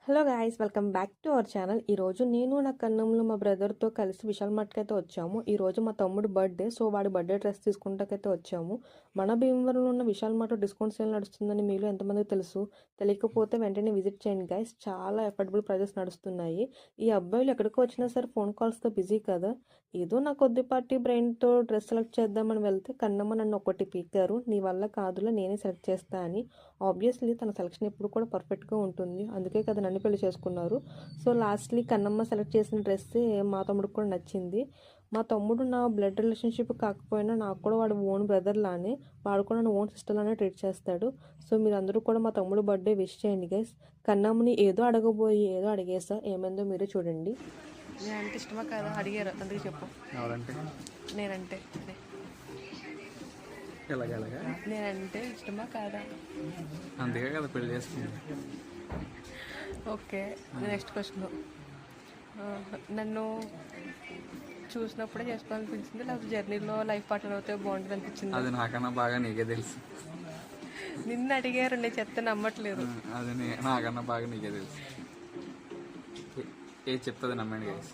Hello guys, welcome back to our channel. ఈరోజు నేను నా కన్నమ్ములు మా బ్రదర్తో కలిసి విశాల్ మార్ట్కి అయితే వచ్చాము. ఈరోజు మా తమ్ముడు బర్త్డే, సో వాడి బర్త్డే డ్రెస్ తీసుకుంటాకైతే వచ్చాము. మన భీమవరంలో ఉన్న విశాల్ మార్ట్ డిస్కౌంట్ సేల్ నడుస్తుందని మీలో ఎంతమందికి తెలుసు? తెలియకపోతే వెంటనే విజిట్ చేయండి గైస్. చాలా ఎఫర్డబుల్ ప్రైజెస్ నడుస్తున్నాయి. ఈ అబ్బాయిలు ఎక్కడికి వచ్చినా సరే ఫోన్ కాల్స్తో బిజీ కదా. ఏదో నా కొద్దిపాటి బ్రెయిన్తో డ్రెస్ సెలెక్ట్ చేద్దామని వెళ్తే కన్నమ్మ నన్ను ఒకటి పీకారు. నీ వల్ల కాదులో నేనే సెలెక్ట్ చేస్తా అని. ఆబ్వియస్లీ తన సెలెక్షన్ ఎప్పుడు కూడా పర్ఫెక్ట్గా ఉంటుంది, అందుకే కదా నన్ను పెళ్లి చేసుకున్నారు. సో లాస్ట్లీ కన్నమ్మ సెలెక్ట్ చేసిన డ్రెస్సే మా తమ్ముడికి కూడా నచ్చింది. మా తమ్ముడు నా బ్లడ్ రిలేషన్షిప్ కాకపోయినా నాకు కూడా వాడు ఓన్ బ్రదర్ లానే, వాడు కూడా నన్ను ఓన్ సిస్టర్ లానే ట్రీట్ చేస్తాడు. సో మీరందరూ కూడా మా తమ్ముడు బర్త్డే విష్ చేయండి గైస్. కన్నమ్మని ఏదో అడగబోయి ఏదో అడిగేసా, ఏమైందో మీరే చూడండి. నేనంటే ఇష్టమా కదా అడిగారు, అందుకే చెప్పు. నేనంటే నేనంటే ఇష్టమా కాదా? అందుకే కదా పెళ్లి చేసుకుంది. Okay, next question. నన్ను చూసినప్పుడే చేసుకోవాలనిపించింది, లేకపోతే జర్నీలో లైఫ్ పార్ట్నర్ అవుతే బాగుంటుంది అనిపించింది? అది నాకన్నా బాగా నీకే తెలుసు. నిన్ను అడిగారు, నేను చెప్తే నమ్మట్లేదు. అది నాకన్నా బాగా నీకే తెలుసు. ఏది చెప్తుంది నమ్మండి గైస్.